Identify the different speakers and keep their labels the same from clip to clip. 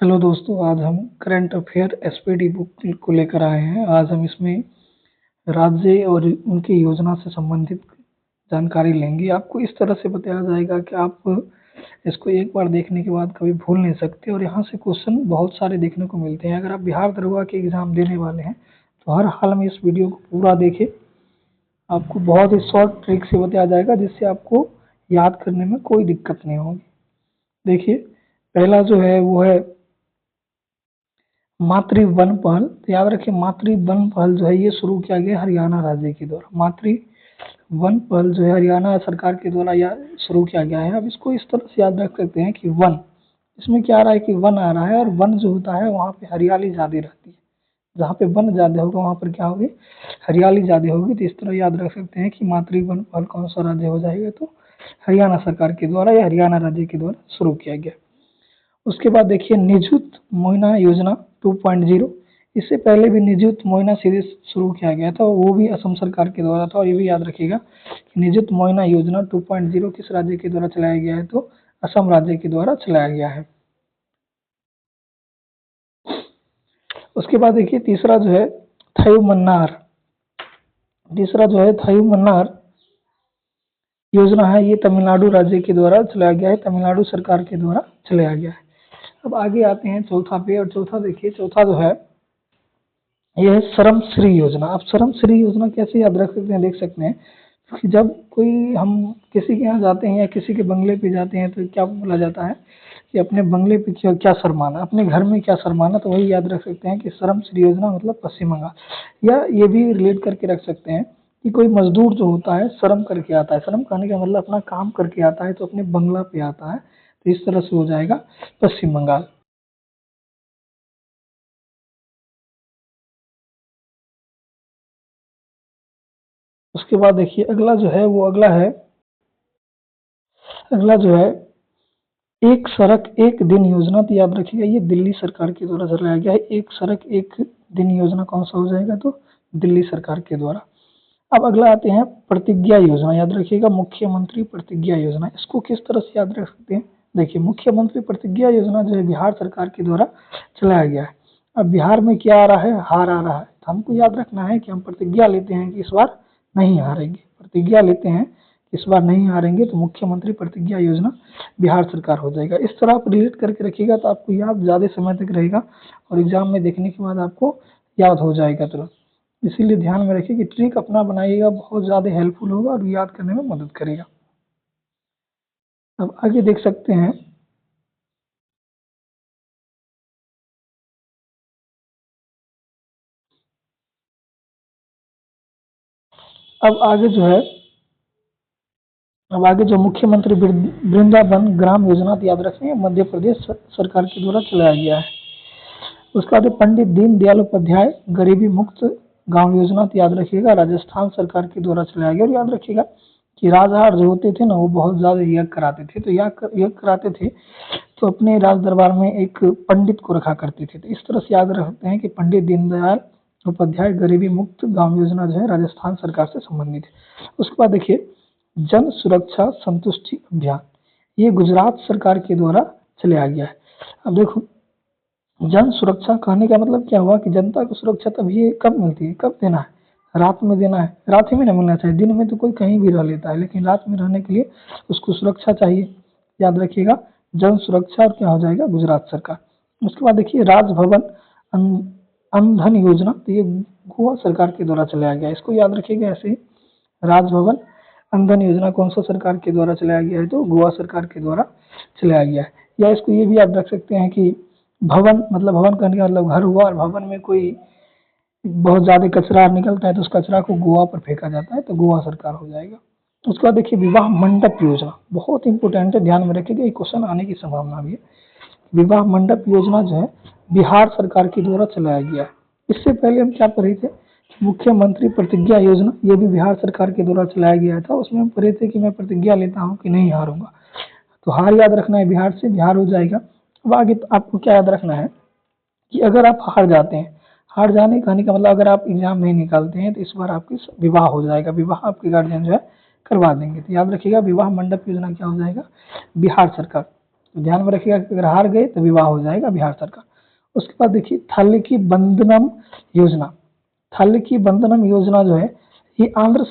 Speaker 1: Hello दोस्तों, आज हम करंट अफेयर एसपीडी बुक को लेकर आए हैं। आज हम इसमें राज्य और उनकी योजना से संबंधित जानकारी लेंगे। आपको इस तरह से बताया जाएगा कि आप इसको एक बार देखने के बाद कभी भूल नहीं सकते और यहाँ से क्वेश्चन बहुत सारे देखने को मिलते हैं। अगर आप बिहार दरोगा के एग्जाम देने वाले हैं तो हर हाल में इस वीडियो को पूरा देखें। आपको बहुत ही शॉर्ट ट्रिक से बताया जाएगा जिससे आपको याद करने में कोई दिक्कत नहीं होगी। देखिए, पहला जो है वो है मातृ वन पहल। तो याद रखिए, मातृ वन पहल जो है ये शुरू किया गया हरियाणा राज्य के द्वारा। मातृ वन पहल जो है हरियाणा सरकार के द्वारा या शुरू किया गया है। अब इसको इस तरह से याद रख सकते हैं कि वन, इसमें क्या आ रहा है कि वन आ रहा है और वन जो होता है वहाँ पे हरियाली ज़्यादा रहती है। जहाँ पे वन ज़्यादा होगा वहाँ पर क्या होगी, हरियाली ज़्यादा होगी। तो इस तरह याद रख सकते हैं कि मातृ वन पहल कौन सा राज्य हो जाएगा, तो हरियाणा सरकार के द्वारा या हरियाणा राज्य के द्वारा शुरू किया गया। उसके बाद देखिए निजुत मोइना योजना 2.0। इससे पहले भी निजुत मोइना सीरीज शुरू किया गया था, वो भी असम सरकार के द्वारा था। और ये भी याद रखिएगा कि निजुत मोइना योजना 2.0 किस राज्य के द्वारा चलाया गया है, तो असम राज्य के द्वारा चलाया गया है। उसके बाद देखिए तीसरा जो है थायु मन्नार। तीसरा जो है थायु मन्नार योजना है, ये तमिलनाडु राज्य के द्वारा चलाया गया है, तमिलनाडु सरकार के द्वारा चलाया गया है। अब आगे आते हैं चौथा पे, और चौथा देखिए, चौथा जो है यह है श्रम श्री योजना। आप श्रम श्री योजना कैसे याद रख सकते हैं, देख सकते हैं कि जब कोई हम किसी के यहाँ जाते हैं या किसी के बंगले पे जाते हैं तो क्या बोला जाता है कि अपने बंगले पे क्या शर्माना, अपने घर में क्या शर्माना। तो वही याद रख सकते हैं कि श्रम श्री योजना मतलब पश्चिम बंगाल। या ये भी रिलेट करके रख सकते हैं कि कोई मजदूर जो होता है श्रम करके आता है। श्रम करने का मतलब अपना काम करके आता है, तो अपने बंगला पे आता है। तो इस तरह से हो जाएगा पश्चिम बंगाल। उसके बाद देखिए अगला जो है वो अगला जो है एक सड़क एक दिन योजना। तो याद रखिएगा ये दिल्ली सरकार के द्वारा चलाया गया है। एक सड़क एक दिन योजना कौन सा हो जाएगा, तो दिल्ली सरकार के द्वारा। अब अगला आते हैं प्रतिज्ञा योजना। याद रखिएगा मुख्यमंत्री प्रतिज्ञा योजना। इसको किस तरह से याद रख सकते हैं, देखिए मुख्यमंत्री प्रतिज्ञा योजना जो है बिहार सरकार के द्वारा चलाया गया है। अब बिहार में क्या आ रहा है, हार आ रहा है। तो हमको याद रखना है कि हम प्रतिज्ञा लेते हैं कि इस बार नहीं हारेंगे, प्रतिज्ञा लेते हैं इस बार नहीं हारेंगे, तो मुख्यमंत्री प्रतिज्ञा योजना बिहार सरकार हो जाएगा। इस तरह आप रिलेट करके रखिएगा तो आपको याद ज़्यादा समय तक रहेगा और एग्जाम में देखने के बाद आपको याद हो जाएगा तुरंत। इसीलिए ध्यान में रखिए कि ट्रिक अपना बनाइएगा, बहुत ज़्यादा हेल्पफुल होगा और याद करने में मदद करेगा। अब आगे देख सकते हैं, अब आगे जो है अब आगे जो मुख्यमंत्री वृंदावन ग्राम योजना, तो याद रखें मध्य प्रदेश सरकार के द्वारा चलाया गया है। उसके बाद पंडित दीनदयाल उपाध्याय गरीबी मुक्त गांव योजना, तो याद रखिएगा राजस्थान सरकार के द्वारा चलाया गया। और याद रखिएगा कि राजहार जो होते थे ना, वो बहुत ज्यादा यज्ञ कराते थे। तो यज्ञ कराते थे तो अपने राज दरबार में एक पंडित को रखा करते थे। तो इस तरह से याद रखते हैं कि पंडित दीनदयाल उपाध्याय गरीबी मुक्त गांव योजना जो है राजस्थान सरकार से संबंधित है। उसके बाद देखिए जन सुरक्षा संतुष्टि अभियान, ये गुजरात सरकार के द्वारा चलाया गया है। अब देखो जन सुरक्षा कहने का मतलब क्या हुआ कि जनता को सुरक्षा तब ये कब मिलती है, कब देना है, रात में देना है। रात ही में नहीं मिलना चाहिए, दिन में तो कोई कहीं भी रह लेता है, लेकिन रात में रहने के लिए उसको सुरक्षा चाहिए। याद रखिएगा जन सुरक्षा, और क्या हो जाएगा गुजरात सरकार। उसके बाद देखिए राजभवन अंधन योजना, तो ये गोवा सरकार के द्वारा चलाया गया। इसको याद रखिएगा ऐसे ही, राजभवन अंधन योजना कौन सा सरकार के द्वारा चलाया गया है, तो गोवा सरकार के द्वारा चलाया गया है। या इसको ये भी याद रख सकते हैं कि भवन मतलब भवन कहने का मतलब घर हुआ, और भवन में कोई बहुत ज्यादा कचरा निकलता है तो उस कचरा को गोवा पर फेंका जाता है, तो गोवा सरकार हो जाएगा। उसके बाद देखिए विवाह मंडप योजना, बहुत इंपोर्टेंट है, ध्यान में रखिएगा, ये क्वेश्चन आने की संभावना भी है। विवाह मंडप योजना जो है बिहार सरकार के द्वारा चलाया गया है। इससे पहले हम क्या पढ़े थे, मुख्यमंत्री प्रतिज्ञा योजना, ये भी बिहार सरकार के द्वारा चलाया गया था। उसमें हम पढ़े थे कि मैं प्रतिज्ञा लेता हूँ कि नहीं हारूंगा, तो हार याद रखना है, बिहार से बिहार हो जाएगा। अब आगे आपको क्या याद रखना है कि अगर आप हार जाते हैं, हार जाने कहने का मतलब अगर आप एग्जाम नहीं निकालते हैं तो इस बार आपकी विवाह हो जाएगा, विवाह आपके गार्जियन जो है करवा देंगे। तो याद रखिएगा विवाह मंडप योजना क्या हो जाएगा, बिहार सरकार। तो ध्यान में रखिएगा कि अगर हार गए तो विवाह हो जाएगा बिहार सरकार। उसके बाद देखिए थालिकी बंधनम योजना। थालिकी बंधनम योजना जो है ये आंध्र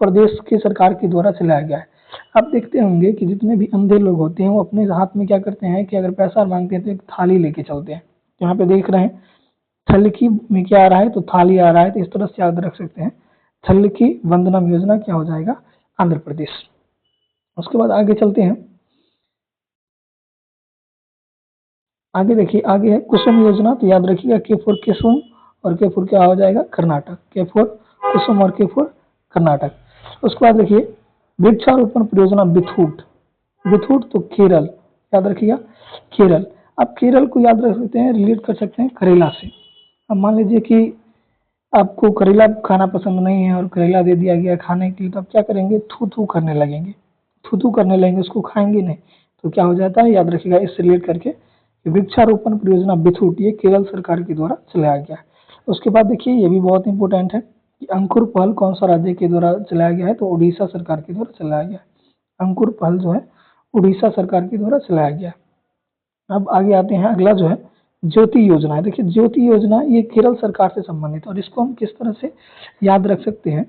Speaker 1: प्रदेश की सरकार के द्वारा चलाया गया है। आप देखते होंगे कि जितने भी अंधे लोग होते हैं वो अपने हाथ में क्या करते हैं कि अगर पैसा मांगते हैं तो एक थाली लेके चलते हैं। यहाँ पे देख रहे हैं थलिकी में क्या आ रहा है, तो थाली आ रहा है, तो इस तरह से याद रख सकते हैं। थलिकी वंदनम योजना क्या हो जाएगा, आंध्र प्रदेश। उसके बाद आगे चलते हैं, आगे देखिए आगे है कुसुम योजना। तो याद रखिएगा के फॉर कुसुम और के फॉर क्या हो जाएगा, कर्नाटक। के फॉर कुसुम और के फॉर कर्नाटक। उसके बाद देखिए वृक्षारोपण परियोजना बिथूट। बिथूट तो केरल, याद रखिएगा केरल। आप केरल को याद रख सकते हैं, रिलेट कर सकते हैं करेला से। अब मान लीजिए कि आपको करेला खाना पसंद नहीं है और करेला दे दिया गया खाने के लिए, तो आप क्या करेंगे, थू थू करने लगेंगे, थू थू करने लगेंगे, उसको खाएंगे नहीं। तो क्या हो जाता है, याद रखिएगा इससे रिलेट करके वृक्षारोपण परियोजना बिथूट ये केरल सरकार के द्वारा चलाया गया है। उसके बाद देखिए ये भी बहुत इंपॉर्टेंट है कि अंकुर पहल कौन सा राज्य के द्वारा चलाया गया है, तो उड़ीसा सरकार के द्वारा चलाया गया है। अंकुर पहल जो है उड़ीसा सरकार के द्वारा चलाया गया है। अब आगे आते हैं, अगला जो है ज्योति योजना है। देखिए ज्योति योजना ये केरल सरकार से संबंधित है और इसको हम किस तरह से याद रख सकते हैं,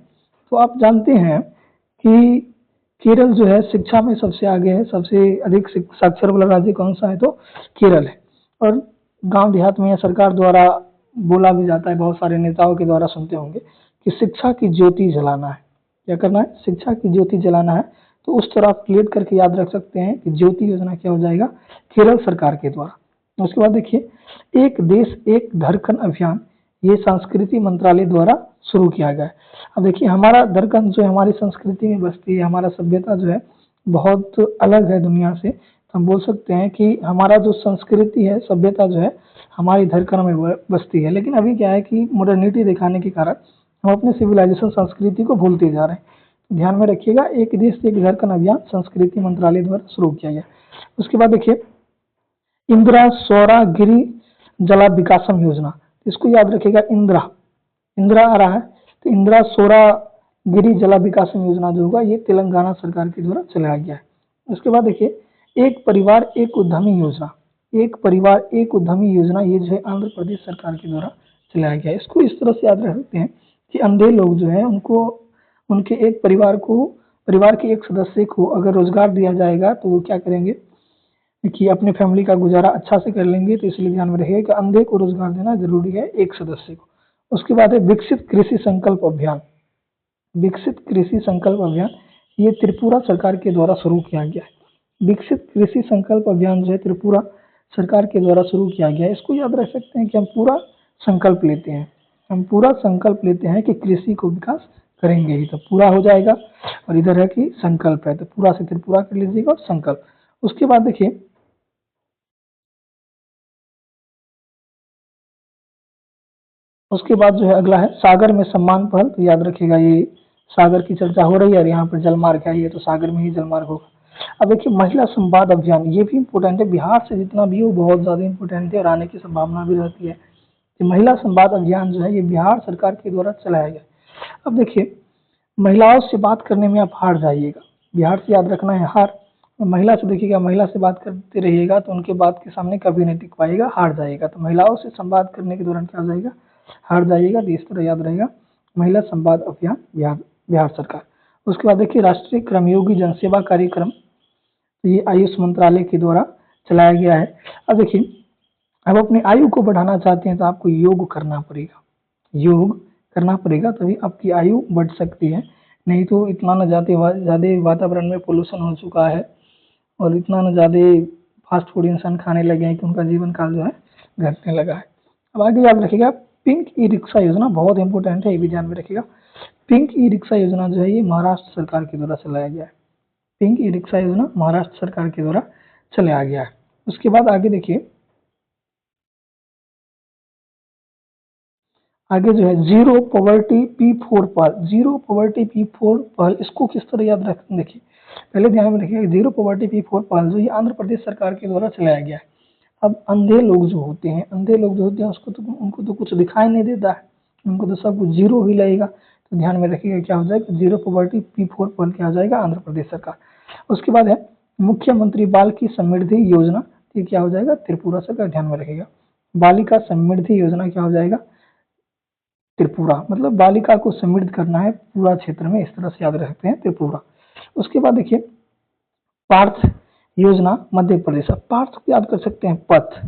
Speaker 1: तो आप जानते हैं कि केरल जो है शिक्षा में सबसे आगे है, सबसे अधिक साक्षर वाला राज्य कौन सा है, तो केरल है। और गांव देहात में सरकार द्वारा बोला भी जाता है, बहुत सारे नेताओं के द्वारा सुनते होंगे कि शिक्षा की ज्योति जलाना है। क्या करना है, शिक्षा की ज्योति जलाना है। तो उस तरह आप क्लियर करके याद रख सकते हैं कि ज्योति योजना क्या हो जाएगा, केरल सरकार के द्वारा। उसके बाद देखिए एक देश एक धड़कन अभियान ये संस्कृति मंत्रालय द्वारा शुरू किया गया है। अब देखिए हमारा धड़कन जो है हमारी संस्कृति में बसती है, हमारा सभ्यता जो है बहुत अलग है दुनिया से। तो हम बोल सकते हैं कि हमारा जो संस्कृति है, सभ्यता जो है हमारी धड़कन में बसती है। लेकिन अभी क्या है कि मॉडर्निटी दिखाने के कारण हम अपने सिविलाइजेशन संस्कृति को भूलते जा रहे हैं। तो ध्यान में रखिएगा एक देश एक धड़कन अभियान संस्कृति मंत्रालय द्वारा शुरू किया गया। उसके बाद देखिए इंदिरा सौरागिरी जला विकासम योजना, इसको याद रखिएगा इंदिरा, इंदिरा आ रहा है, तो इंदिरा सौरागिरी जला विकासम योजना जो होगा ये तेलंगाना सरकार के द्वारा चलाया गया है। उसके बाद देखिए एक परिवार एक उद्यमी योजना, एक परिवार एक उद्यमी योजना ये जो है आंध्र प्रदेश सरकार के द्वारा चलाया गया है। इसको इस तरह से याद रख सकते हैं कि अंधे लोग जो है उनको उनके एक परिवार के एक सदस्य को अगर रोजगार दिया जाएगा तो वो क्या करेंगे कि अपने फैमिली का गुजारा अच्छा से कर लेंगे। तो इसलिए ध्यान में रखिएगा कि अंधे को रोजगार देना जरूरी है, एक सदस्य को। उसके बाद है विकसित कृषि संकल्प अभियान। विकसित कृषि संकल्प अभियान ये त्रिपुरा सरकार के द्वारा शुरू किया गया है। विकसित कृषि संकल्प अभियान जो है त्रिपुरा सरकार के द्वारा शुरू किया गया है। इसको याद रख सकते हैं कि हम पूरा संकल्प लेते हैं, हम पूरा संकल्प लेते हैं कि कृषि को विकास करेंगे ही, तो पूरा हो जाएगा। और इधर है कि संकल्प है, तो पूरा से त्रिपुरा कर लीजिएगा और संकल्प। उसके बाद देखिए उसके बाद जो है अगला है सागर में सम्मान पहल। तो याद रखिएगा ये सागर की चर्चा हो रही है और यहाँ पर जलमार्ग है, ये तो सागर में ही जलमार्ग होगा। अब देखिए महिला संवाद अभियान ये भी इम्पोर्टेंट है, बिहार से जितना भी हो बहुत ज्यादा इम्पोर्टेंट है और आने की संभावना भी रहती है। कि महिला संवाद अभियान जो है ये बिहार सरकार के द्वारा चलाया गया। अब देखिए महिलाओं से बात करने में आप हार जाइएगा, बिहार से याद रखना है हार। महिला से देखिएगा, महिला से बात करते रहिएगा तो उनके बात के सामने कभी नहीं टिक पाएगा, हार जाएगा। तो महिलाओं से संवाद करने के दौरान क्या हो जाएगा, हार जाइएगा। तो इस तरह याद रहेगा महिला संवाद अभियान बिहार सरकार। उसके बाद देखिए राष्ट्रीय कर्मयोगी जनसेवा कार्यक्रम, तो ये आयुष मंत्रालय के द्वारा चलाया गया है। अब देखिए अब अपनी आयु को बढ़ाना चाहते हैं तो आपको योग करना पड़ेगा, योग करना पड़ेगा तभी आपकी आयु बढ़ सकती है। नहीं तो इतना न ज़्यादा वातावरण में पोल्यूशन हो चुका है और इतना न ज़्यादा फास्ट फूड इंसान खाने लगे हैं कि उनका जीवन काल जो है घटने लगा है। अब आगे याद रखिएगा पिंक ई रिक्शा योजना बहुत इंपॉर्टेंट है, ये भी ध्यान में रखिएगा। पिंक ई रिक्शा योजना जो है ये महाराष्ट्र सरकार के द्वारा चलाया गया है। पिंक ई रिक्शा योजना महाराष्ट्र सरकार के द्वारा चलाया गया है। उसके बाद आगे देखिए आगे जो है जीरो पॉवर्टी P4 पहल, जीरो पॉवर्टी P4 पहल इसको किस तरह याद रख, देखिए पहले ध्यान में रखिए जीरो पॉवर्टी P4 पहल जो ये आंध्र प्रदेश सरकार के द्वारा चलाया गया है। अब अंधे लोग जो होते हैं, अंधे लोग जो होते हैं उसको तो उनको तो कुछ दिखाई नहीं देता है, उनको तो सब कुछ जीरो ही लगेगा। तो ध्यान में रखिएगा क्या हो जाएगा जीरो पॉवर्टी P4 पहल क्या हो जाएगा, आंध्र प्रदेश सरकार। उसके बाद है मुख्यमंत्री बाल की समृद्धि योजना, ये क्या हो जाएगा, त्रिपुरा सरकार, ध्यान में रखिएगा। बालिका समृद्धि योजना क्या हो जाएगा, त्रिपुरा, मतलब बालिका को समृद्ध करना है पूरा क्षेत्र में, इस तरह से याद रखते हैं त्रिपुरा। उसके बाद देखिए पार्थ योजना मध्य प्रदेश। अब पार्थ को याद कर सकते हैं पथ,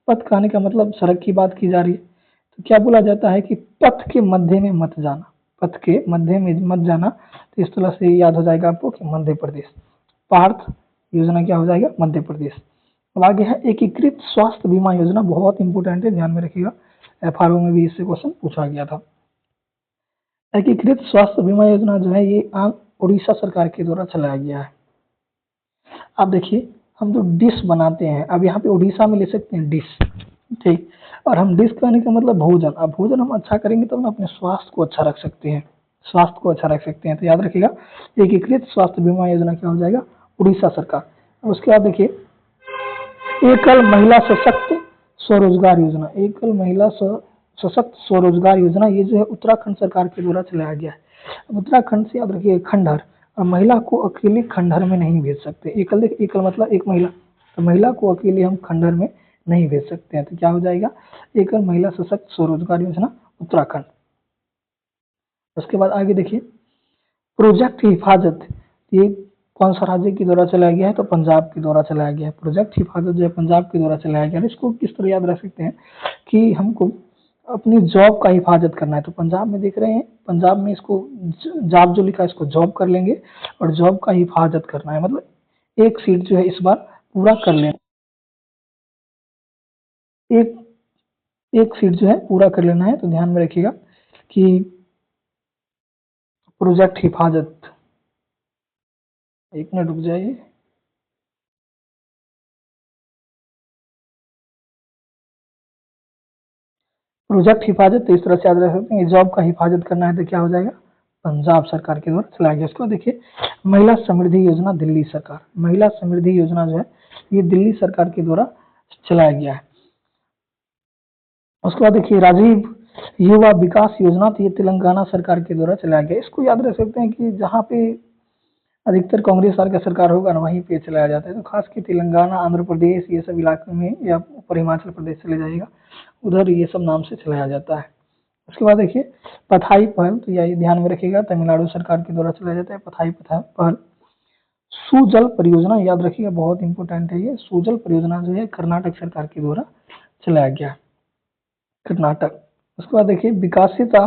Speaker 1: पथ कहने का मतलब सड़क की बात की जा रही है, तो क्या बोला जाता है कि पथ के मध्य में मत जाना, पथ के मध्य में मत जाना, तो इस तरह से याद हो जाएगा आपको कि मध्य प्रदेश। पार्थ योजना क्या हो जाएगा, मध्य प्रदेश। अब आगे है एकीकृत स्वास्थ्य बीमा योजना, बहुत इंपोर्टेंट है, ध्यान में रखिएगा, एफआरओ में भी इससे क्वेश्चन पूछा गया था। एकीकृत स्वास्थ्य बीमा योजना जो है ये उड़ीसा सरकार के द्वारा चलाया गया है। अब देखिए हम जो डिश बनाते हैं, अब यहाँ पे उड़ीसा में ले सकते हैं डिश, ठीक, और हम डिश कहने का मतलब भोजन, अब भोजन हम अच्छा करेंगे तो हम अपने स्वास्थ्य को अच्छा रख सकते हैं, स्वास्थ्य को अच्छा रख सकते हैं, तो याद रखिएगा एकीकृत स्वास्थ्य बीमा योजना क्या हो जाएगा, उड़ीसा सरकार। उसके बाद देखिए एकल महिला सशक्त स्वरोजगार योजना, एकल महिला सशक्त स्वरोजगार योजना, ये जो है उत्तराखंड सरकार के द्वारा चलाया गया है। उत्तराखंड से याद रखिए खंडहर, और महिला को अकेले खंडहर में नहीं भेज सकते, एकल एकल मतलब एक महिला, तो महिला को अकेले हम खंडहर में नहीं भेज सकते हैं, तो क्या हो जाएगा, एकल महिला सशक्त स्वरोजगार योजना उत्तराखंड। उसके बाद आगे देखिए प्रोजेक्ट हिफाजत, ये कौन सा राज्य के द्वारा चलाया गया है, तो पंजाब के द्वारा चलाया गया है। प्रोजेक्ट हिफाजत जो है पंजाब के द्वारा चलाया गया है। इसको किस तरह याद रख सकते हैं कि हमको अपनी जॉब का हिफाजत करना है, तो पंजाब में देख रहे हैं, पंजाब में इसको जॉब जो लिखा है इसको जॉब कर लेंगे, और जॉब का हिफाजत करना है मतलब एक सीट जो है इस बार पूरा कर लेना, एक एक सीट जो है पूरा कर लेना है, तो ध्यान में रखिएगा कि प्रोजेक्ट हिफाजत, एक मिनट रुक जाइए, प्रोजेक्ट हिफाजत, तो इस तरह से याद रख सकते हैं जॉब का हिफाजत करना है, तो क्या हो जाएगा, पंजाब सरकार के द्वारा चलाया गया। उसको देखिए महिला समृद्धि योजना दिल्ली सरकार, महिला समृद्धि योजना जो है ये दिल्ली सरकार के द्वारा चलाया गया है। उसके बाद देखिए राजीव युवा विकास योजना, तो ये तेलंगाना सरकार के द्वारा चलाया गया। इसको याद रख सकते हैं कि जहाँ पे अधिकतर कांग्रेस का सरकार होगा ना वहीं पे चलाया जाता है, तो खास के तेलंगाना, आंध्र प्रदेश, ये सब इलाकों में, या ऊपर हिमाचल प्रदेश चले जाइएगा, उधर ये सब नाम से चलाया जाता है। उसके बाद देखिए पथाई पहल, तो यही ध्यान में रखिएगा तमिलनाडु सरकार के द्वारा चलाया जाता है पथाई पहल। सुजल परियोजना, याद रखिएगा बहुत इंपॉर्टेंट है ये, सुजल परियोजना जो है कर्नाटक सरकार के द्वारा चलाया गया, कर्नाटक। उसके बाद देखिए विकासिता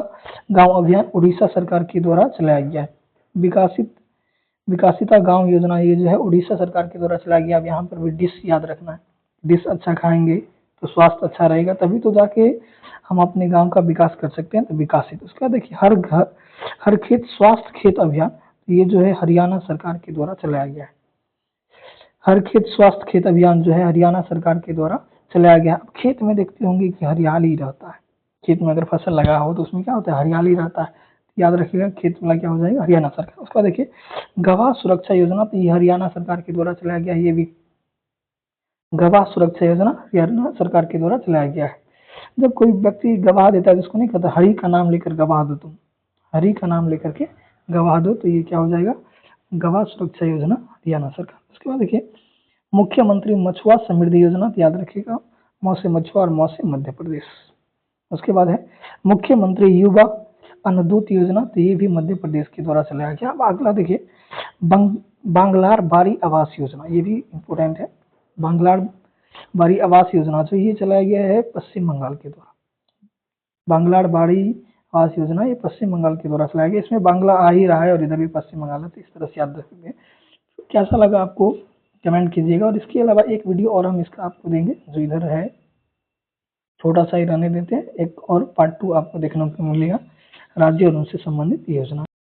Speaker 1: गांव अभियान उड़ीसा सरकार के द्वारा चलाया गया है। विकासिता गांव योजना ये जो है उड़ीसा सरकार के द्वारा चलाया गया। अब यहाँ पर भी डिश याद रखना है, डिश अच्छा खाएंगे तो स्वास्थ्य अच्छा रहेगा, तभी तो जाके हम अपने गांव का विकास कर सकते हैं, तो विकासित। उसके बाद देखिए हर घर हर खेत स्वास्थ्य खेत अभियान, ये जो है हरियाणा सरकार के द्वारा चलाया गया है। हर खेत स्वास्थ्य खेत अभियान जो है हरियाणा सरकार के द्वारा चलाया गया। अब खेत में देखते होंगे कि हरियाली रहता है, खेत में अगर फसल लगा हो तो उसमें क्या होता है, हरियाली रहता है, याद रखिएगा खेत वाला क्या हो जाएगा, हरियाणा सरकार। उसका देखिए गवाह सुरक्षा योजना, तो ये हरियाणा सरकार के द्वारा चलाया गया, ये भी गवाह सुरक्षा योजना हरियाणा सरकार के द्वारा चलाया गया है। जब कोई व्यक्ति गवाह देता है जिसको नहीं कहता हरि का नाम लेकर गवाह दो, तुम हरि का नाम लेकर के गवाह दो, तो ये क्या हो जाएगा, गवाह सुरक्षा योजना हरियाणा सरकार। उसके बाद देखिए मुख्यमंत्री मछुआ समृद्धि योजना, तो याद रखिएगा मौ से मछुआ और मौ से मध्य प्रदेश। उसके बाद है मुख्यमंत्री युवा अन्नदूत योजना, तो ये भी मध्य प्रदेश के द्वारा चलाया गया। अब अगला देखिए बांग्लार बारी आवास योजना, ये भी इम्पोर्टेंट है। बांग्लार बारी आवास योजना जो ये चलाया गया है पश्चिम बंगाल के द्वारा। बांग्लार बाड़ी आवास योजना ये पश्चिम बंगाल के द्वारा चलाया गया। इसमें बांग्ला आ ही रहा है और इधर भी पश्चिम बंगाल है, तो इस तरह से याद रख सकते हैं। कैसा लगा आपको कमेंट कीजिएगा, और इसके अलावा एक वीडियो और हम इसका आपको देंगे, जो इधर है छोटा सा ही रहने देते हैं, एक और पार्ट 2 आपको देखने को मिलेगा, राज्य और उनसे संबंधित योजना।